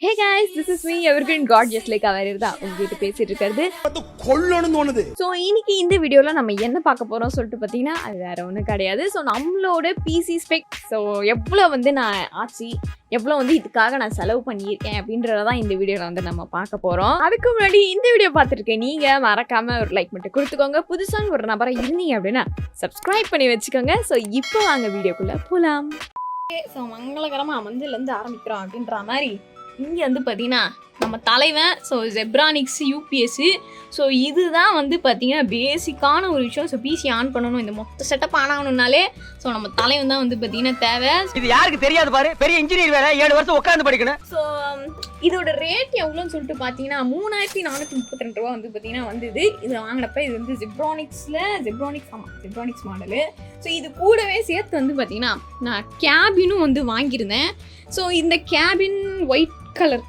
Hey guys, this is me, evergreen gorgeous Lekha Warrier தான் உங்ககிட்ட பேசிட்டு இருக்கிறது. கொல்லணும் தோணுது. ஸோ இன்னைக்கு இந்த வீடியோவில் நம்ம என்ன பார்க்க போகிறோம் சொல்லிட்டு பார்த்தீங்கன்னா அது வேற ஒன்றும் கிடையாது. ஸோ நம்மளோட பிசி ஸ்பெக் ஸோ எவ்வளோ நான் ஆச்சு எவ்வளோ இதுக்காக நான் செலவு பண்ணியிருக்கேன் அப்படின்றதான் இந்த வீடியோவில் நம்ம பார்க்க போகிறோம். அதுக்கு முன்னாடி இந்த வீடியோ பார்த்துருக்கேன் நீங்கள் மறக்காமல் ஒரு லைக் மட்டும் கொடுத்துக்கோங்க. புதுசான ஒரு நபராக இருந்தீங்க அப்படின்னா சப்ஸ்கிரைப் பண்ணி வச்சுக்கோங்க. ஸோ இப்போ வாங்க வீடியோக்குள்ளே போகலாம். ஸோ மங்களகரமாக மஞ்சள்லேருந்து ஆரம்பிக்கிறோம் அப்படின்ற மாதிரி இங்கே பார்த்தீங்கன்னா நம்ம தலைவன் ஸோ ஜெப்ரானிக்ஸ் யூபிஎஸ்ஸு. ஸோ இதுதான் பார்த்தீங்கன்னா பேசிக்கான ஒரு விஷயம். ஸோ பிசி ஆன் பண்ணணும், இந்த மொத்த செட்டப் ஆன் ஆகணும்னாலே ஸோ நம்ம தலைவன் தான் பார்த்தீங்கன்னா தேவை. இது யாருக்கு தெரியாது பாரு, பெரிய இன்ஜினியர் வேற 7 வருஷம் உட்காந்து படிக்கணும். ஸோ இதோட ரேட் எவ்வளோன்னு சொல்லிட்டு பார்த்தீங்கன்னா 3432 ரூபா பார்த்தீங்கன்னா வந்தது. இது வாங்கினப்ப இது ஜெப்ரானிக்ஸ் மாடலு. ஸோ இது கூடவே சேர்த்து பார்த்தீங்கன்னா நான் கேபினும் வாங்கியிருந்தேன். ஸோ இந்த cabin white colour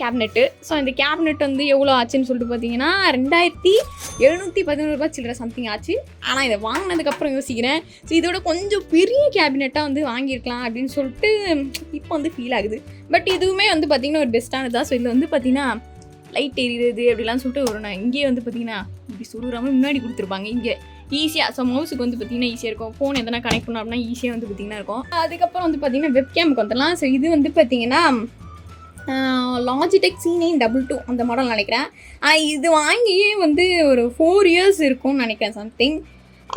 cabinet. So இந்த கேபினெட் எவ்வளோ ஆச்சுன்னு சொல்லிட்டு பார்த்தீங்கன்னா 2711 ரூபா சில்லற சம்திங் ஆச்சு. ஆனால் இதை வாங்கினதுக்கப்புறம் யோசிக்கிறேன் ஸோ இதோட கொஞ்சம் பெரிய கேபினெட்டாக வாங்கியிருக்கலாம் அப்படின்னு சொல்லிட்டு இப்போ ஃபீல் ஆகுது. பட் இதுவுமே பார்த்தீங்கன்னா ஒரு பெஸ்ட்டானது தான். ஸோ இதில் பார்த்தீங்கன்னா லைட் எரியுது அப்படிலாம் சொல்லிட்டு ஒரு நான் இங்கேயே பார்த்தீங்கன்னா இப்படி சுடுறாமல் முன்னாடி கொடுத்துருப்பாங்க. இங்கே ஈஸியாக ஸோ மவுஸுக்கு பார்த்தீங்கன்னா ஈஸியாக இருக்கும். ஃபோன் எதனா கனெக்ட் பண்ணோம் அப்படின்னா ஈஸியாக பார்த்தீங்கன்னா இருக்கும். அதுக்கப்புறம் பார்த்தீங்கன்னா வெப்கேமுக்கு வந்துடலாம். ஸோ இது பார்த்தீங்கன்னா லாஜிடெக் C922 அந்த மாடல் நினைக்கிறேன். இது வாங்கியே ஒரு 4 இயர்ஸ் இருக்கும்னு நினைக்கிறேன் சம்திங்.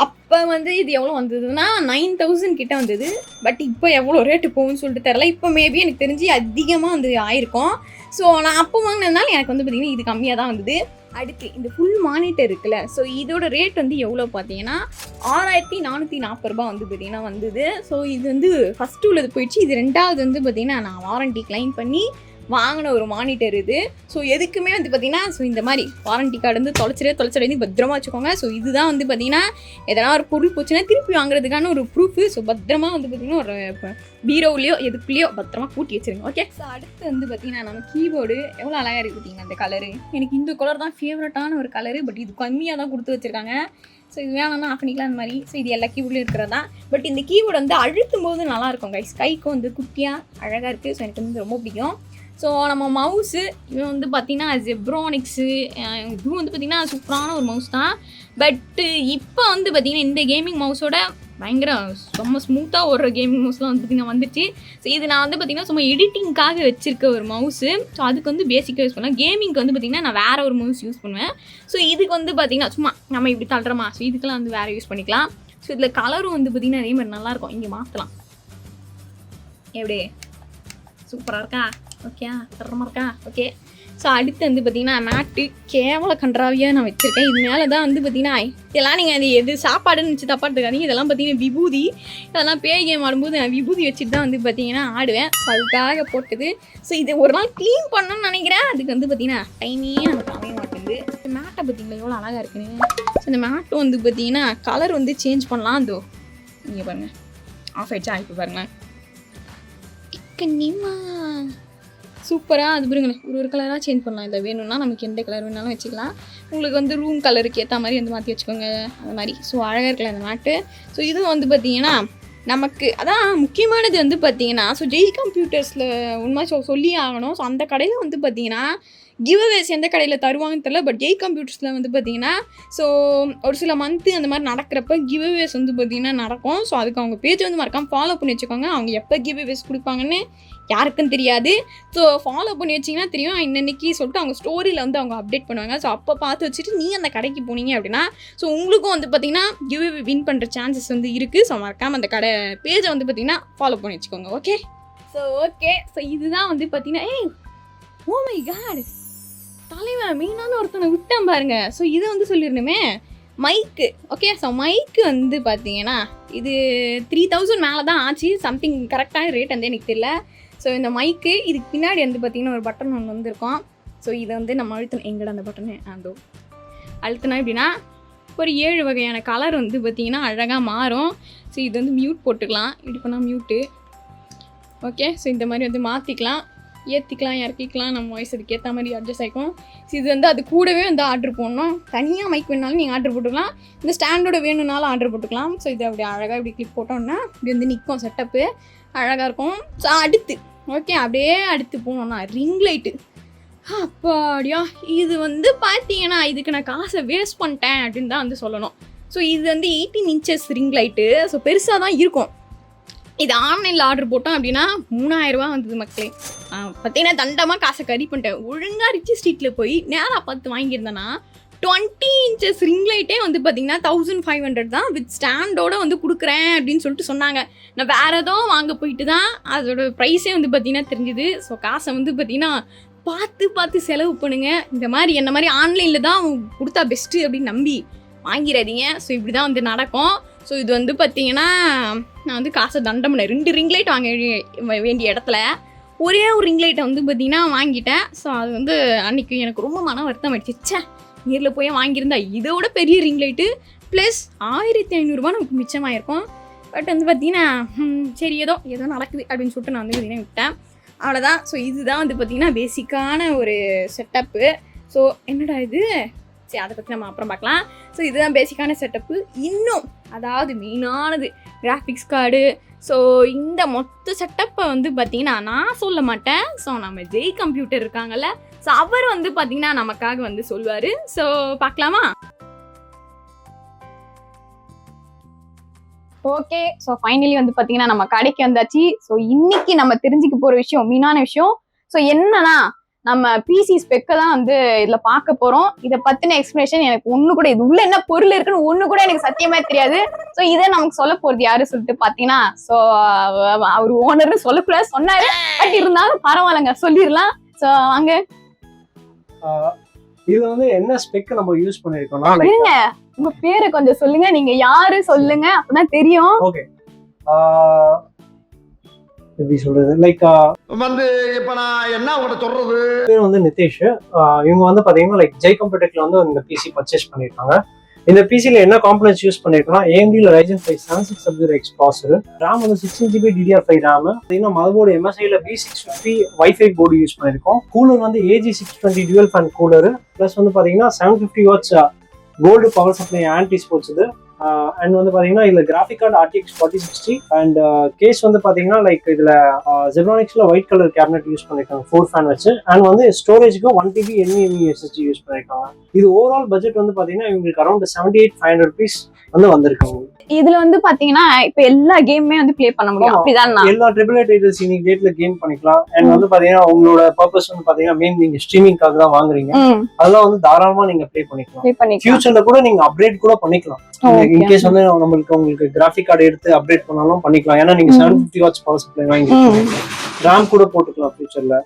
அப்போ இது எவ்வளோ வந்ததுன்னா 9000 கிட்ட வந்தது. பட் இப்போ எவ்வளோ ரேட்டு போகும்னு சொல்லிட்டு தெரில. இப்போ மேபி எனக்கு தெரிஞ்சு அதிகமாக ஆயிருக்கும். ஸோ நான் அப்போ வாங்கினதுனால எனக்கு பார்த்திங்கன்னா இது கம்மியாக தான் வந்தது. அடுத்து இந்த ஃபுல் மானிட்டர் இருக்குல்ல, ஸோ இதோட ரேட் எவ்வளோ பார்த்தீங்கன்னா 6440 ரூபா பார்த்தீங்கன்னா வந்தது. ஸோ இது ஃபஸ்ட்டு உள்ளது போயிடுச்சு. இது ரெண்டாவது பார்த்தீங்கன்னா நான் வாரண்டி கிளைம் பண்ணி வாங்கின ஒரு மானிட்டர் இது. ஸோ எதுக்குமே பார்த்தீங்கன்னா ஸோ இந்த மாதிரி வாரண்டி கார்டு தொலைச்சிடே பத்திரமா வச்சுக்கோங்க. ஸோ இதுதான் பார்த்தீங்கன்னா எதனா ஒரு பொருள் போச்சுன்னா திருப்பி வாங்குறதுக்கான ஒரு ப்ரூஃபு. ஸோ பத்திரமா பார்த்தீங்கன்னா ஒரு பீரோவிலையோ எதுக்குள்ளேயோ பத்திரமா கூட்டி வச்சுருங்க. ஓகே. ஸோ அடுத்து பார்த்தீங்கன்னா நம்ம கீபோர்டு எவ்வளோ அழகாக இருக்குது பார்த்தீங்கன்னா அந்த கலரு. எனக்கு இந்த கலர் தான் ஃபேவரட்டான ஒரு கலரு. பட் இது கம்மியாக தான் கொடுத்து வச்சுருக்காங்க. ஸோ இது வேணாம்னா ஆஃப் பண்ணிக்கலாம் அந்த மாதிரி. ஸோ இது எல்லா கீபோர்ட்லையும் இருக்கிறது தான். பட் இந்த கீபோர்டு அழுத்தும் போது நல்லாயிருக்கும் கைஸ். கைக்கும் குட்டியாக அழகாக இருக்குது. ஸோ எனக்கு ரொம்ப பிடிக்கும். ஸோ நம்ம மவுஸு இவன் பார்த்தீங்கன்னா ஜெப்ரானிக்ஸு. இதுவும் பார்த்தீங்கன்னா சூப்பரான ஒரு மவுஸ் தான். பட்டு இப்போ பார்த்தீங்கன்னா இந்த கேமிங் மவுஸோட பயங்கர ரொம்ப ஸ்மூத்தாக ஓடுற கேமிங் மவுஸ்லாம் பார்த்தீங்கன்னா வந்துச்சு. ஸோ இது நான் பார்த்தீங்கன்னா சும்மா எடிட்டிங்காக வச்சுருக்க ஒரு மவுஸு. ஸோ அதுக்கு பேசிக்காக யூஸ் பண்ணலாம். கேமிங்க்கு பார்த்தீங்கன்னா நான் வேறு ஒரு மவுஸ் யூஸ் பண்ணுவேன். ஸோ இதுக்கு பார்த்தீங்கன்னா சும்மா நம்ம இப்படி தள்ளுறோமா, ஸோ இதுக்கெல்லாம் வேறு யூஸ் பண்ணிக்கலாம். ஸோ இதில் கலரும் பார்த்தீங்கன்னா அதே மாதிரி நல்லாயிருக்கும். இங்கே மாற்றலாம். எப்படி சூப்பராக இருக்கா? ஓகே, தரமாக இருக்கா? ஓகே. ஸோ அடுத்து பார்த்தீங்கன்னா மேட்டு கேவல கன்றாவியாக நான் வச்சுருக்கேன். இது மேலே தான் பார்த்தீங்கன்னா இதெல்லாம் நீங்கள் அது எது சாப்பாடுன்னு வச்சு தப்பாக இருக்காதீங்க. இதெல்லாம் பார்த்தீங்கன்னா விபூதி. இதெல்லாம் பேய் கேம் ஆடும்போது நான் விபூதி வச்சுட்டு தான் பார்த்தீங்கன்னா ஆடுவேன். ஸோ அதுக்காக போட்டது. ஸோ இது ஒரு நாள் க்ளீன் பண்ணணும்னு நினைக்கிறேன். அதுக்கு பார்த்தீங்கன்னா டைமே எனக்கு அமைய மாட்டேங்குது. மேட்டை பார்த்தீங்களா எவ்வளோ அழகாக இருக்குன்னு. ஸோ இந்த மேட்டும் பார்த்தீங்கன்னா கலர் சேஞ்ச் பண்ணலாம். அதோ நீங்கள் பாருங்கள் ஆஃப் ஆயிடுச்சா? இப்போ பாருங்களேன் கண்ணிமா சூப்பராக அது பாருங்களேன். ஒரு கலராக சேஞ்ச் பண்ணலாம். இதை வேணும்னா நமக்கு எந்த கலர் வேணாலும் வச்சுக்கலாம். உங்களுக்கு ரூம் கலருக்கு ஏற்ற மாதிரி மாற்றி வச்சுக்கோங்க அது மாதிரி. ஸோ அழகாக இருக்கல அந்த மேட்டு. ஸோ இதுவும் பார்த்தீங்கன்னா நமக்கு அதான் முக்கியமானது பார்த்தீங்கன்னா ஸோ ஜெய் கம்ப்யூட்டர்ஸில் உண்மை சொல்லி ஆகணும். ஸோ அந்த கடையில் பார்த்தீங்கன்னா கிவ்அவேஸ் எந்த கடையில் தருவாங்கன்னு தெரியல. பட் ஜெய் கம்ப்யூட்டர்ஸில் பார்த்தீங்கன்னா ஸோ ஒரு சில மந்த்து அந்த மாதிரி நடக்கிறப்ப கிவ்அவேஸ் பார்த்தீங்கன்னா நடக்கும். ஸோ அதுக்கு அவங்க பேஜ் மறக்காமல் ஃபாலோ பண்ணி வச்சுக்கோங்க. அவங்க எப்போ கிவ்அவேஸ் கொடுப்பாங்கன்னு யாருக்குன்னு தெரியாது. ஸோ ஃபாலோ பண்ணி வச்சிங்கன்னா தெரியும் இன்னைக்கு சொல்லிட்டு அவங்க ஸ்டோரியில் அவங்க அப்டேட் பண்ணுவாங்க. ஸோ அப்போ பார்த்து வச்சுட்டு நீங்கள் அந்த கடைக்கு போனீங்க அப்படின்னா ஸோ உங்களுக்கும் பார்த்தீங்கன்னா கிவ்அவே வின் பண்ணுற சான்சஸ் இருக்குது. ஸோ மறக்காமல் அந்த கடை பேஜை பார்த்தீங்கன்னா ஃபாலோ பண்ணி வச்சுக்கோங்க. ஓகே. ஸோ இதுதான் பார்த்தீங்கன்னா ஓ மை காட் தலைவன் மெயினான ஒருத்தனை விட்டேன் பாருங்க. ஸோ இதை சொல்லிடணுமே மைக்கு. ஓகே. ஸோ மைக்கு பார்த்தீங்கன்னா இது 3000 மேலே தான் ஆச்சு. சம்திங் கரெக்டான ரேட் எனக்கு தெரியல. ஸோ இந்த மைக்கு இதுக்கு பின்னாடி பார்த்தீங்கன்னா ஒரு பட்டன் ஒன்று வந்துருக்கோம். ஸோ இதை நம்ம அழுத்தணும். எங்கட அந்த பட்டனு அதோ அழுத்தினா எப்படின்னா ஒரு 7 வகையான கலர் பார்த்தீங்கன்னா அழகாக மாறும். ஸோ இது மியூட் போட்டுக்கலாம். இப்படி பண்ணால் மியூட்டு. ஓகே. ஸோ இந்த மாதிரி மாற்றிக்கலாம், ஏற்றிக்கலாம், இறக்கிக்கலாம். நம்ம வாய்ஸ் அதுக்கு ஏற்ற மாதிரி அட்ஜஸ்ட் ஆகிக்கும். ஸோ இது அது கூடவே ஆர்டர் போடணும். தனியாக மைக் வேணுனாலும் நீங்கள் ஆர்டர் போட்டுக்கலாம். இந்த ஸ்டாண்டோட வேணும்னாலும் ஆர்டர் போட்டுக்கலாம். ஸோ இது அப்படி அழகாக இப்படி கிளிக் போட்டோன்னா இப்படி நிற்கும். செட்டப்பு அழகாக இருக்கும். ஸோ அடுத்து ஓகே, அப்படியே அடுத்து போனோம்னா ரிங் லைட்டு. அப்பாடியா, இது வந்து பார்த்தீங்கன்னா இதுக்கு நான் காசை வேஸ்ட் பண்ணிட்டேன் அப்படின்னு தான் வந்து சொல்லணும். ஸோ இது வந்து 18 inches ரிங் லைட்டு. ஸோ பெருசாக தான் இருக்கும். இது ஆன்லைனில் ஆர்டர் போட்டோம் அப்படின்னா 3000 ரூபா வந்தது மக்களே. பார்த்தீங்கன்னா தண்டமாக காசை கறி பண்ணிட்டேன். ஒழுங்காக ரிச் ஸ்ட்ரீட்டில் போய் நேராக பார்த்து வாங்கியிருந்தேன்னா 20 inches ரிங் லைட்டே வந்து பார்த்தீங்கன்னா 1500 தான் வித் ஸ்டாண்டோடு வந்து கொடுக்குறேன் அப்படின்னு சொல்லிட்டு சொன்னாங்க. நான் வேறு ஏதோ வாங்க போயிட்டு தான் அதோட ப்ரைஸே வந்து பார்த்தீங்கன்னா தெரிஞ்சுது. ஸோ காசை வந்து பார்த்தீங்கன்னா பார்த்து செலவு பண்ணுங்கள். இந்த மாதிரி என்ன மாதிரி ஆன்லைனில் தான் கொடுத்தா பெஸ்ட்டு அப்படின்னு நம்பி வாங்கிடாதீங்க. ஸோ இப்படி தான் வந்து நடக்கும். ஸோ இது வந்து பார்த்தீங்கன்னா நான் வந்து காசை தண்டம் பண்ணேன். 2 ரிங் லைட் வாங்க வேண்டிய இடத்துல ஒரே ஒரு ரிங் லைட்டை வந்து பார்த்தீங்கன்னா வாங்கிட்டேன். ஸோ அது வந்து அன்றைக்கி எனக்கு ரொம்ப மன வருத்தம் ஆயிடுச்சு. நேரில் போய் வாங்கியிருந்தா இதோட பெரிய ரிங் லைட்டு ப்ளஸ் 1500 நமக்கு மிச்சமாயிருக்கும். பட் வந்து பார்த்தீங்கன்னா சரி ஏதோ நடக்குது அப்படின்னு சொல்லிட்டு நான் வந்து பார்த்தீங்கன்னா விட்டேன். அவ்வளோதான். ஸோ இதுதான் வந்து பார்த்தீங்கன்னா பேசிக்கான ஒரு செட்டப்பு. ஸோ என்னடா இது, சரி அதை பற்றி நம்ம அப்புறம் பார்க்கலாம். ஸோ இதுதான் பேசிக்கான செட்டப்பு. இன்னும் அதாவது மெயினானது கிராஃபிக்ஸ் கார்டு. ஸோ இந்த மொத்த செட்டப்பை வந்து பார்த்திங்கன்னா நான் சொல்ல மாட்டேன். ஸோ நம்ம ஜெய் கம்ப்யூட்டர் இருக்காங்கல்ல, ஸோ அவர் வந்து பார்த்திங்கன்னா நமக்காக வந்து சொல்லுவார். ஸோ பார்க்கலாமா? ஓகே, ஸோ ஃபைனலி வந்து பார்த்தீங்கன்னா நம்ம கடைக்கு வந்தாச்சு. ஸோ இன்னைக்கு நம்ம தெரிஞ்சுக்க போகிற விஷயம் மீனான விஷயம். ஸோ என்னன்னா நம்ம பிசி ஸ்பெக்கை தான் வந்து இதில் பார்க்க போகிறோம். இதை பற்றின எக்ஸ்பிளேஷன் எனக்கு ஒன்று கூட, இது உள்ள என்ன பொருள் இருக்குன்னு ஒன்று கூட எனக்கு சத்தியமாக தெரியாது. ஸோ இதை நமக்கு சொல்ல போகிறது யாரு சொல்லிட்டு பார்த்தீங்கன்னா, ஸோ அவர் ஓனர்னு சொல்லக்கூடாது சொன்னார். பட் இருந்தாலும் பரவாயில்லைங்க, சொல்லிடலாம். ஸோ வாங்க. இது வந்து என்ன ஸ்பெக் நம்ம யூஸ் பண்ணிருக்கோம்னா, இருங்க உங்க பேரை கொஞ்சம் சொல்லுங்க, நீங்க யாரு சொல்லுங்க, அப்பதான் தெரியும். ஓகே, எப்படி சொல்றது, லைக் வந்து இப்ப நான் என்ன உங்கள்கிட்ட சொல்றது, பேர் வந்து நிதேஷ். இவங்க வந்து பாத்தீங்கன்னா லைக் ஜெய் கம்ப்யூட்டெக்ல வந்து இந்த பிசி பர்ச்சேஸ் பண்ணிருக்காங்க. இந்த பிசில என்ன காம்பனன்ட்ஸ் யூஸ் பண்ணிருக்கோம்னா, AMD Ryzen 5 7600X processor, RAM வந்து 16GB DDR5 RAM, பாத்தீங்கன்னா motherboard MSI B650 Wi-Fi board use பண்ணிருக்கோம். கூலர் வந்து AG620 dual fan cooler, plus வந்து பாத்தீங்கன்னா 750 watts கோல்டு பவர் சப்ளை ஆன்டி ஸ்போர்ட்ஸ் இது. அண்ட் வந்து பாத்தீங்கன்னா இதுல graphic card RTX 4060 and case வந்து பாத்தீங்கன்னா லைக் இதுல ஜெப்ரானிக்ஸ்ல ஒயிட் கலர் கேபினெட் யூஸ் பண்ணிருக்காங்க 4 ஃபேன் வச்சு. அண்ட் வந்து ஸ்டோரேஜ்க்கு 1TB NVMe SSD யூஸ் பண்ணிருக்காங்க. இது ஓவரால் பட்ஜெட் வந்து பாத்தீங்கன்னா இவங்களுக்கு அரௌண்ட் 78,500 rupees வந்து வந்திருக்காங்க. இதுல வந்து பாத்தீங்கன்னா இப்ப எல்லா கேமுமே வந்து ப்ளே பண்ண முடியும், அப்படிதான்? எல்லா AAA டைட்டில்ஸ் இன்னைக்கு டேட்ல கேம் பண்ணிக்கலாம். அண்ட் வந்து பாத்தீங்கன்னா உங்களோட பர்பஸ் வந்து பாத்தீங்கன்னா மெயின் நீங்க ஸ்ட்ரீமிங்காக தான் வாங்குறீங்க, அதெல்லாம் வந்து தாராளமா நீங்க ப்ளே பண்ணிக்கலாம். ஃபியூச்சர்ல கூட நீங்க அப்கிரேட் கூட பண்ணிக்கலாம். இன்கேஸ் வந்து உங்களுக்கு கிராஃபிக் கார்டு எடுத்து அப்டேட் பண்ணாலும் பண்ணிக்கலாம். ஏன்னா நீங்க 750 watts பவர் சப்ளை வாங்கிருக்கீங்க, RAM கூட போட்டுக்கலாம் ஃபியூச்சர்ல.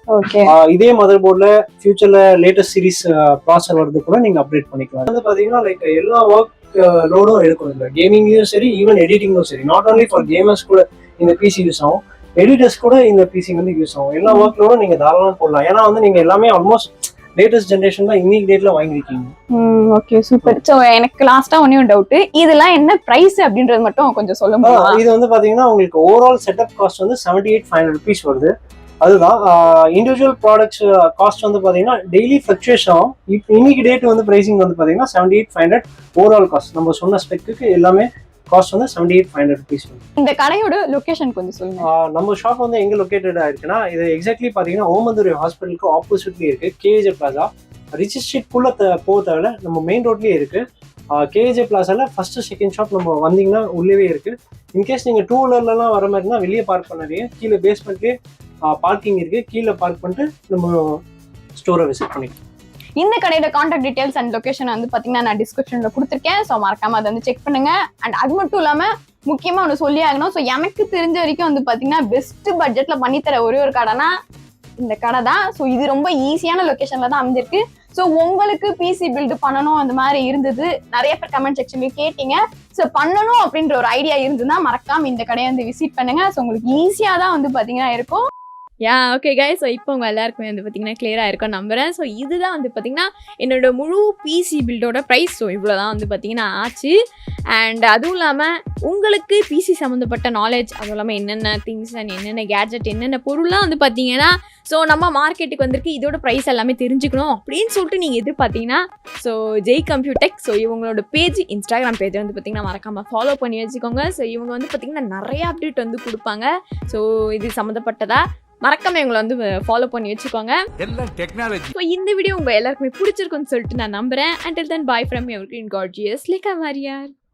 இதே மதர் போர்ட்ல ஃபியூச்சர்ல லேட்டஸ்ட் சீரிஸ் ப்ராசஸர் வருது கூட நீங்க அப்டேட் பண்ணிக்கலாம். வந்து பாத்தீங்கன்னா லைக் எல்லா ஒர்க் லோடும் இருக்கும். இல்லை கேமிங்லயும் சரி, ஈவன் எடிட்டிங்கும் சரி, நாட் ஓன்லி ஃபார் கேமர்ஸ் கூட இந்த பிசி யூஸ் ஆகும், எடிட்டர்ஸ் கூட இந்த பிசி வந்து யூஸ் ஆகும். எல்லா ஒர்க் லோடும் நீங்க தாராளமா போடலாம். ஏன்னா வந்து நீங்க எல்லாமே ஆல்மோஸ்ட் லேட்டஸ்ட் ஜெனரேஷன் தான் இன்னைக்கு டேட்ல வாங்கிருக்கீங்க. Okay, super. சோ எனக்கு லாஸ்டா ஒன்னும் டவுட், இதெல்லாம் என்ன பிரைஸ் அப்படின்றது மட்டும் கொஞ்சம் சொல்ல முடியுமா? இது வந்து பாத்தீங்கன்னா உங்களுக்கு ஓவரால் செட்டப் காஸ்ட் வந்து 78,500 rupees வருது. அதுதான் இண்டிவிஜுவல் ப்ராடக்ட்ஸ் காஸ்ட் வந்து பாத்தீங்கன்னா டெய்லி ஃபிளக்சுவேஷன் ஆகும். இப்போ இன்னைக்கு டேட் வந்து பிரைசிங் வந்து பாத்தீங்கன்னா 78,500 ஓவரால் காஸ்ட். நம்ம சொன்ன ஸ்பெக்கு எல்லாமே காஸ்ட் வந்து 78,500 rupees. இந்த கடையோட லொகேஷன் கொஞ்சம் சொல்லுங்க. நம்ம ஷாப் வந்து எங்க லொகேட்டடா இருக்குன்னா, இது எக்ஸாக்ட்லி பாத்தீங்கன்னா ஓமந்தூர் ஹாஸ்பிட்டலுக்கு ஆப்போசிட்லயே இருக்கு. K.A.J பிளாசா ரிச் ஸ்ட்ரீட்குள்ள போக தேவையில்ல, நம்ம மெயின் ரோட்லயே இருக்கு. K.A.J பிளாசால ஃபர்ஸ்ட் செகண்ட் ஷாப் நம்ம வந்தீங்கன்னா உள்ளவே இருக்கு. இன்கேஸ் நீங்க 2 வீலர்லாம் வர மாதிரி இருந்தா வெளியே பார்க் பண்ணாதீங்க, கீழே பேஸ்மெண்ட்லயே பார்க்கிங் இருக்கு, கீழே பார்க் பண்ணிட்டு நம்ம ஸ்டோரை விசிட் பண்ணிக்கலாம். இந்த கடையோட கான்டாக்ட் டீடைல்ஸ் அண்ட் லொகேஷன் வந்து பாத்தீங்கன்னா நான் டிஸ்கிரிப்ஷன்ல கொடுத்துருக்கேன். ஸோ மறக்காம அதை வந்து செக் பண்ணுங்க. அண்ட் அது மட்டும் இல்லாம முக்கியமா ஒன்று சொல்லி ஆகணும். ஸோ எனக்கு தெரிஞ்ச வரைக்கும் வந்து பாத்தீங்கன்னா பெஸ்ட் பட்ஜெட்ல பண்ணித்தர ஒரே ஒரு கடைனா இந்த கடை தான். ஸோ இது ரொம்ப ஈஸியான லொகேஷன்ல தான் அமைஞ்சிருக்கு. ஸோ உங்களுக்கு பிசி பில்டு பண்ணணும் அந்த மாதிரி இருந்தது, நிறைய பேர் கமெண்ட் செக்ஷன்லயும் கேட்டீங்க. ஸோ பண்ணணும் அப்படின்ற ஒரு ஐடியா இருந்ததுன்னா மறக்காம இந்த கடையை வந்து விசிட் பண்ணுங்க. ஸோ உங்களுக்கு ஈஸியா தான் வந்து பாத்தீங்கன்னா இருக்கும். ஓகே கைஸ், ஸோ இப்போ உங்கள் எல்லாருக்குமே வந்து பார்த்திங்கன்னா கிளியராக இருக்கும் நம்புகிறேன். ஸோ இதுதான் வந்து பார்த்திங்கன்னா என்னோட முழு பிசி பில்டோட ப்ரைஸ். ஸோ இவ்வளோ தான் வந்து பார்த்திங்கன்னா ஆச்சு. அண்ட் அதுவும் இல்லாமல் உங்களுக்கு பிசி சம்மந்தப்பட்ட நாலேஜ், அதுவும் இல்லாமல் என்னென்ன திங்ஸ் அண்ட் என்னென்ன கேட்ஜெட் என்னென்ன பொருள்லாம் வந்து பார்த்திங்கன்னா ஸோ நம்ம மார்க்கெட்டுக்கு வந்திருக்கு, இதோட ப்ரைஸ் எல்லாமே தெரிஞ்சுக்கணும் அப்படின்னு சொல்லிட்டு நீங்கள் எதிர்பார்த்தீங்கன்னா ஸோ ஜெய் கம்ப்யூடெக், ஸோ இவங்களோட பேஜ், இன்ஸ்டாகிராம் பேஜை வந்து பார்த்திங்கன்னா மறக்காமல் ஃபாலோ பண்ணி வச்சுக்கோங்க. ஸோ இவங்க வந்து பார்த்திங்கன்னா நிறைய அப்டேட் வந்து கொடுப்பாங்க. ஸோ இது சம்மந்தப்பட்டதா மறக்காம எங்களை வந்து ஃபாலோ பண்ணி வச்சுக்கோங்க. எல்லாம் டெக்னாலஜி. ஸோ இந்த வீடியோ உங்கள் எல்லாருக்குமே பிடிச்சிருக்குன்னு சொல்லிட்டு நான் நம்புறேன். Until then, bye from your green gorgeous Lekha Warrier.